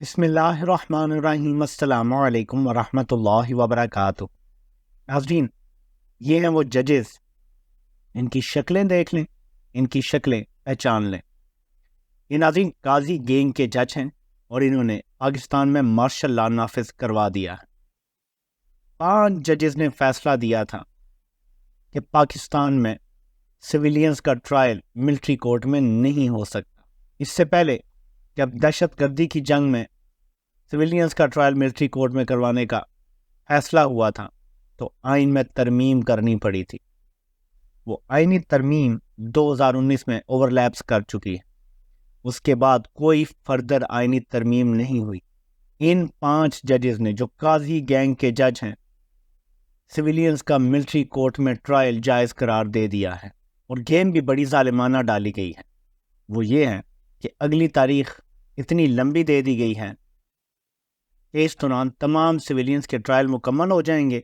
بسم اللہ الرحمن الرحیم۔ السلام علیکم ورحمۃ اللہ وبرکاتہ۔ ناظرین، یہ ہیں وہ ججز، ان کی شکلیں دیکھ لیں، ان کی شکلیں پہچان لیں۔ یہ ناظرین قاضی گینگ کے جج ہیں اور انہوں نے پاکستان میں مارشل لا نافذ کروا دیا ہے۔ 5 ججز نے فیصلہ دیا تھا کہ پاکستان میں سویلینز کا ٹرائل ملٹری کورٹ میں نہیں ہو سکتا۔ اس سے پہلے جب دہشت گردی کی جنگ میں سویلینز کا ٹرائل ملٹری کورٹ میں کروانے کا فیصلہ ہوا تھا تو آئین میں ترمیم کرنی پڑی تھی۔ وہ آئینی ترمیم 2019 میں اوور لیپس کر چکی ہے۔ اس کے بعد کوئی فردر آئینی ترمیم نہیں ہوئی۔ ان 5 ججز نے، جو قاضی گینگ کے جج ہیں، سویلینز کا ملٹری کورٹ میں ٹرائل جائز قرار دے دیا ہے، اور گیم بھی بڑی ظالمانہ ڈالی گئی ہے۔ وہ یہ ہے کہ اگلی تاریخ اتنی لمبی دے دی گئی ہے کہ اس دوران تمام سویلینز کے ٹرائل مکمل ہو جائیں گے،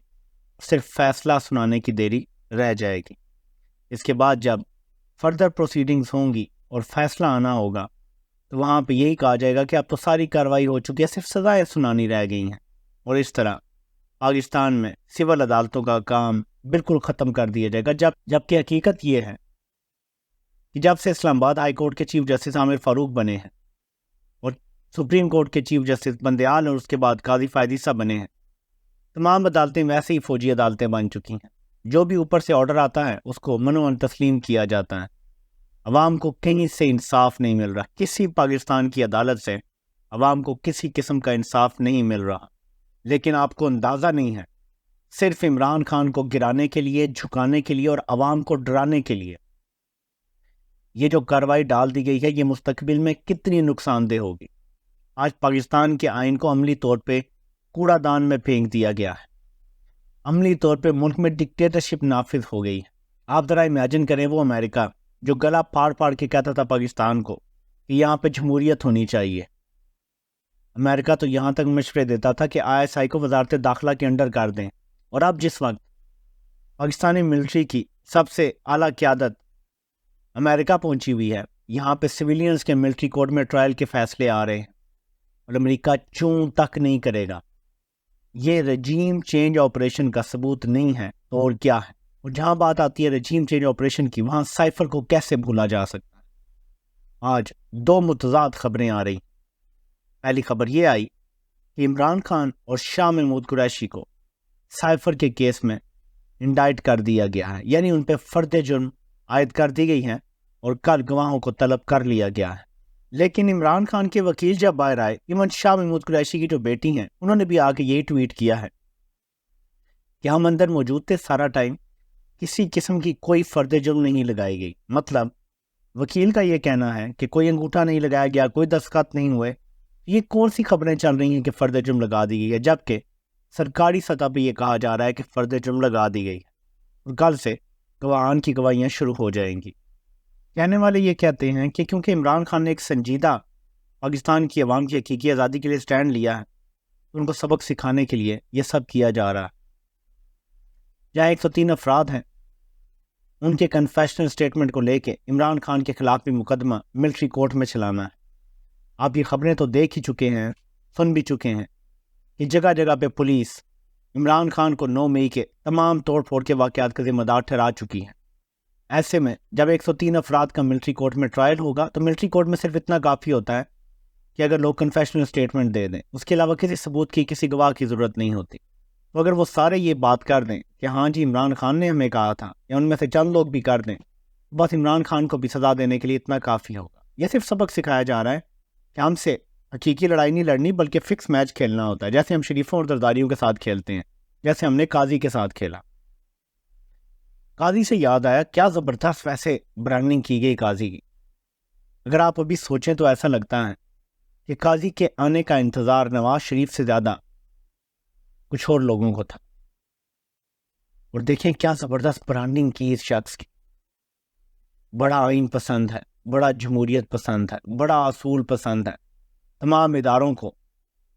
صرف فیصلہ سنانے کی دیری رہ جائے گی۔ اس کے بعد جب فردر پروسیڈنگز ہوں گی اور فیصلہ آنا ہوگا تو وہاں پہ یہی کہا جائے گا کہ اب تو ساری کارروائی ہو چکی ہے، صرف سزائیں سنانی رہ گئی ہیں، اور اس طرح پاکستان میں سول عدالتوں کا کام بالکل ختم کر دیا جائے گا۔ جبکہ حقیقت یہ ہے کہ جب سے اسلام آباد ہائی کورٹ کے چیف جسٹس عامر فاروق بنے ہیں اور سپریم کورٹ کے چیف جسٹس بندیال اور اس کے بعد قاضی فائد صاحب بنے ہیں، تمام عدالتیں ویسے ہی فوجی عدالتیں بن چکی ہیں۔ جو بھی اوپر سے آرڈر آتا ہے اس کو منوعاً تسلیم کیا جاتا ہے۔ عوام کو کہیں سے انصاف نہیں مل رہا، کسی پاکستان کی عدالت سے عوام کو کسی قسم کا انصاف نہیں مل رہا۔ لیکن آپ کو اندازہ نہیں ہے، صرف عمران خان کو گرانے کے لیے، جھکانے کے لیے اور عوام کو ڈرانے کے لیے یہ جو کارروائی ڈال دی گئی ہے، یہ مستقبل میں کتنی نقصان دہ ہوگی۔ آج پاکستان کے آئین کو عملی طور پہ کوڑا دان میں پھینک دیا گیا ہے۔ عملی طور پہ ملک میں ڈکٹیٹرشپ نافذ ہو گئی ہے۔ آپ ذرا امیجن کریں، وہ امریکہ جو گلا پھاڑ پھاڑ کے کہتا تھا پاکستان کو کہ یہاں پہ جمہوریت ہونی چاہیے، امریکہ تو یہاں تک مشورے دیتا تھا کہ ISI کو وزارت داخلہ کے انڈر کر دیں، اور اب جس وقت پاکستانی ملٹری کی سب سے اعلیٰ قیادت امریکہ پہنچی ہوئی ہے، یہاں پہ سویلینز کے ملٹری کورٹ میں ٹرائل کے فیصلے آ رہے ہیں اور امریکہ چون تک نہیں کرے گا، یہ رجیم چینج آپریشن کا ثبوت نہیں ہے تو اور کیا ہے؟ اور جہاں بات آتی ہے رجیم چینج آپریشن کی، وہاں سائفر کو کیسے بھولا جا سکتا ہے؟ آج 2 متضاد خبریں آ رہی۔ پہلی خبر یہ آئی کہ عمران خان اور شاہ محمود قریشی کو سائفر کے کیس میں انڈائٹ کر دیا گیا ہے، یعنی ان پہ فرد جرم عائد کر دی گئی ہیں اور کل گواہوں کو طلب کر لیا گیا ہے۔ لیکن عمران خان کے وکیل جب باہر آئے، ایون شاہ محمود قریشی کی جو بیٹی ہیں، انہوں نے بھی آ کے یہی ٹویٹ کیا ہے کہ ہم اندر موجود تھے سارا ٹائم، کسی قسم کی کوئی فرد جرم نہیں لگائی گئی۔ مطلب وکیل کا یہ کہنا ہے کہ کوئی انگوٹھا نہیں لگایا گیا، کوئی دستخط نہیں ہوئے۔ یہ کون سی خبریں چل رہی ہیں کہ فرد جرم لگا دی گئی ہے، جبکہ سرکاری سطح پہ یہ کہا جا رہا ہے کہ فرد جرم لگا دی گئی ہے، اور کل سے گواہان کی گواہیاں شروع ہو جائیں گی۔ کہنے والے یہ کہتے ہیں کہ کیونکہ عمران خان نے ایک سنجیدہ پاکستان کی عوام کی حقیقی آزادی کے لیے سٹینڈ لیا ہے، تو ان کو سبق سکھانے کے لیے یہ سب کیا جا رہا ہے۔ جہاں 103 افراد ہیں، ان کے کنفیشنل سٹیٹمنٹ کو لے کے عمران خان کے خلاف بھی مقدمہ ملٹری کورٹ میں چلانا ہے۔ آپ یہ خبریں تو دیکھ ہی چکے ہیں، سن بھی چکے ہیں کہ جگہ جگہ پہ پولیس عمران خان کو 9 مئی کے تمام توڑ پھوڑ کے واقعات کا ذمہ دار ٹھہرا چکی ہیں۔ ایسے میں جب 103 افراد کا ملٹری کورٹ میں ٹرائل ہوگا تو ملٹری کورٹ میں صرف اتنا کافی ہوتا ہے کہ اگر لوگ کنفیشنل سٹیٹمنٹ دے دیں، اس کے علاوہ کسی ثبوت کی، کسی گواہ کی ضرورت نہیں ہوتی۔ تو اگر وہ سارے یہ بات کر دیں کہ ہاں جی عمران خان نے ہمیں کہا تھا، یا ان میں سے چند لوگ بھی کر دیں، بس عمران خان کو بھی سزا دینے کے لیے اتنا کافی ہوگا۔ یہ صرف سبق سکھایا جا رہا ہے کہ ہم سے حقیقی لڑائی نہیں لڑنی، بلکہ فکس میچ کھیلنا ہوتا ہے، جیسے ہم شریفوں اور زرداریوں کے ساتھ کھیلتے ہیں، جیسے ہم نے قاضی کے ساتھ کھیلا۔ قاضی سے یاد آیا، کیا زبردست ویسے برانڈنگ کی گئی قاضی کی۔ اگر آپ ابھی سوچیں تو ایسا لگتا ہے کہ قاضی کے آنے کا انتظار نواز شریف سے زیادہ کچھ اور لوگوں کو تھا، اور دیکھیں کیا زبردست برانڈنگ کی اس شخص کی۔ بڑا آئین پسند ہے، بڑا جمہوریت پسند ہے، بڑا اصول پسند ہے، تمام اداروں کو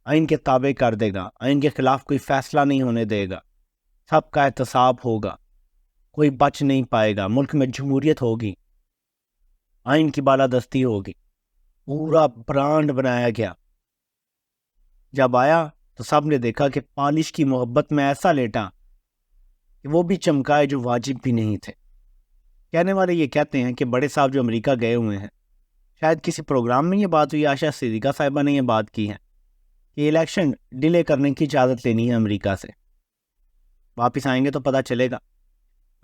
آئین کے تابع کر دے گا، آئین کے خلاف کوئی فیصلہ نہیں ہونے دے گا، سب کا احتساب ہوگا، کوئی بچ نہیں پائے گا، ملک میں جمہوریت ہوگی، آئین کی بالادستی ہوگی، پورا برانڈ بنایا گیا۔ جب آیا تو سب نے دیکھا کہ پالش کی محبت میں ایسا لیٹا کہ وہ بھی چمکائے جو واجب بھی نہیں تھے۔ کہنے والے یہ کہتے ہیں کہ بڑے صاحب جو امریکہ گئے ہوئے ہیں، شاید کسی پروگرام میں یہ بات ہوئی، عائشہ صدیقہ صاحبہ نے یہ بات کی ہے کہ الیکشن ڈیلے کرنے کی اجازت لینی ہے امریکہ سے، واپس آئیں گے تو پتہ چلے گا۔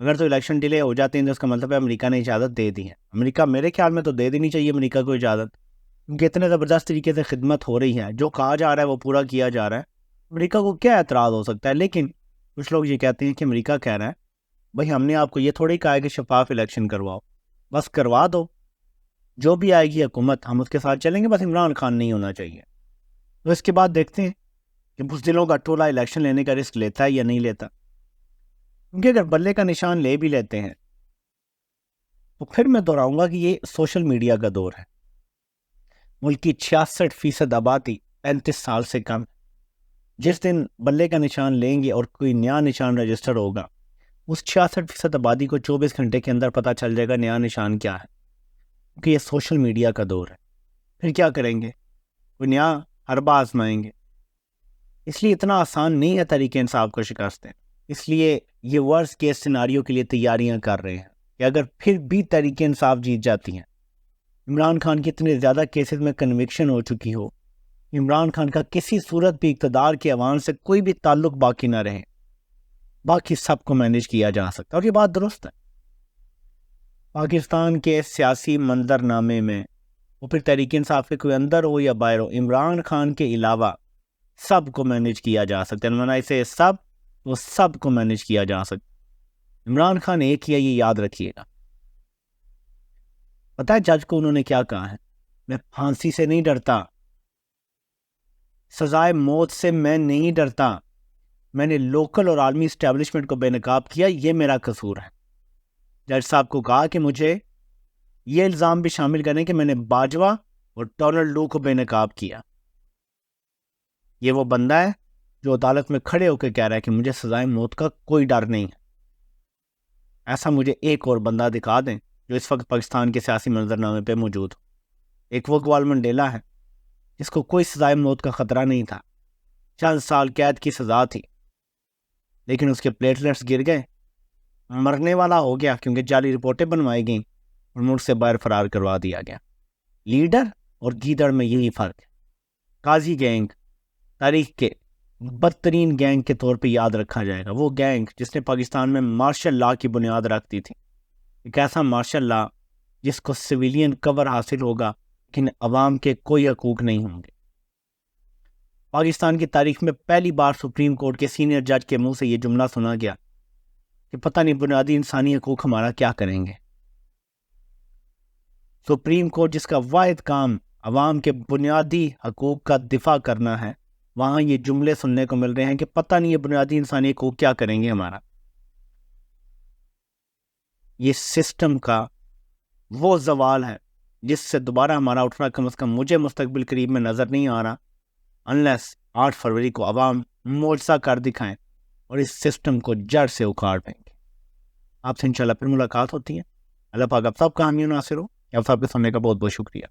اگر تو الیکشن ڈیلے ہو جاتے ہیں تو اس کا مطلب ہے امریکہ نے اجازت دے دی ہے۔ امریکہ میرے خیال میں تو دے دینی چاہیے امریکہ کو اجازت، کیونکہ اتنے زبردست طریقے سے خدمت ہو رہی ہے، جو کہا جا رہا ہے وہ پورا کیا جا رہا ہے، امریکہ کو کیا اعتراض ہو سکتا ہے۔ لیکن کچھ لوگ یہ کہتے ہیں کہ امریکہ کہہ رہا ہے بھائی ہم نے آپ کو یہ تھوڑی کہا ہے کہ شفاف الیکشن کرواؤ، بس کروا دو، جو بھی آئے گی حکومت ہم اس کے ساتھ چلیں گے، بس عمران خان نہیں ہونا چاہیے۔ تو اس کے بعد دیکھتے ہیں کہ بزدلوں کا ٹولہ الیکشن لینے کا رسک لیتا ہے یا نہیں لیتا، کیونکہ اگر بلے کا نشان لے بھی لیتے ہیں تو پھر میں دہراؤں گا کہ یہ سوشل میڈیا کا دور ہے۔ ملک کی 66% آبادی 35 سال سے کم، جس دن بلے کا نشان لیں گے اور کوئی نیا نشان رجسٹر ہوگا، اس 66% آبادی کو 24 گھنٹے کے اندر پتہ چل جائے گا نیا نشان کیا ہے، کیونکہ یہ سوشل میڈیا کا دور ہے۔ پھر کیا کریں گے؟ کوئی نیا حربہ آزمائیں گے۔ اس لیے اتنا آسان نہیں ہے تحریک انصاف کو شکست دیں، اس لیے یہ ورسٹ کیس سیناریو کے لیے تیاریاں کر رہے ہیں کہ اگر پھر بھی تحریک انصاف جیت جاتی ہیں، عمران خان کی اتنے زیادہ کیسز میں کنوکشن ہو چکی ہو، عمران خان کا کسی صورت بھی اقتدار کے عوام سے کوئی بھی تعلق باقی نہ رہے، باقی سب کو مینیج کیا جا سکتا ہے۔ اور یہ بات درست ہے۔ پاکستان کے سیاسی منظر نامے میں وہ پھر تحریک انصاف کے کوئی اندر ہو یا باہر ہو، عمران خان کے علاوہ سب کو مینیج کیا جا سکتا ہے۔ میں اسے وہ سب کو مینیج کیا جا سکتا۔ عمران خان ایک ہی ہے، یہ یاد رکھیے گا۔ پتہ ہے جج کو انہوں نے کیا کہا ہے؟ میں پھانسی سے نہیں ڈرتا، سزائے موت سے میں نہیں ڈرتا، میں نے لوکل اور عالمی اسٹیبلشمنٹ کو بے نقاب کیا، یہ میرا قصور ہے۔ جج صاحب کو کہا کہ مجھے یہ الزام بھی شامل کریں کہ میں نے باجوہ اور ڈونلڈ لو کو بے نقاب کیا۔ یہ وہ بندہ ہے جو عدالت میں کھڑے ہو کے کہہ رہا ہے کہ مجھے سزائے موت کا کوئی ڈر نہیں ہے۔ ایسا مجھے ایک اور بندہ دکھا دیں جو اس وقت پاکستان کے سیاسی منظرنامے پہ موجود ہو۔ ایک وہ گوال منڈیلا ہے جس کو کوئی سزائے موت کا خطرہ نہیں تھا، چند سال قید کی سزا تھی، لیکن اس کے پلیٹلیٹس گر گئے، مرنے والا ہو گیا کیونکہ جعلی رپورٹیں بنوائی گئیں اور ملک سے باہر فرار کروا دیا گیا۔ لیڈر اور گیدڑ میں یہی فرق ہے۔ قاضی گینگ تاریخ کے بدترین گینگ کے طور پہ یاد رکھا جائے گا، وہ گینگ جس نے پاکستان میں مارشل لا کی بنیاد رکھ دی تھی۔ ایک ایسا مارشل لا جس کو سویلین کور حاصل ہوگا لیکن عوام کے کوئی حقوق نہیں ہوں گے۔ پاکستان کی تاریخ میں پہلی بار سپریم کورٹ کے سینئر جج کے منہ سے یہ جملہ سنا گیا کہ پتہ نہیں بنیادی انسانی حقوق ہمارا کیا کریں گے۔ سپریم کورٹ جس کا واحد کام عوام کے بنیادی حقوق کا دفاع کرنا ہے، وہاں یہ جملے سننے کو مل رہے ہیں کہ پتہ نہیں یہ بنیادی انسانی حقوق کیا کریں گے ہمارا۔ یہ سسٹم کا وہ زوال ہے جس سے دوبارہ ہمارا اٹھنا کم از کم مجھے مستقبل قریب میں نظر نہیں آ رہا، انلیس 8 فروری کو عوام معجزہ کر دکھائیں اور اس سسٹم کو جڑ سے اکھاڑ دیں گے۔ آپ سے انشاءاللہ پھر ملاقات ہوتی ہے۔ اللہ پاک آپ سب کا حامی و ناصر ہو۔ آپ سب کے سننے کا بہت بہت شکریہ۔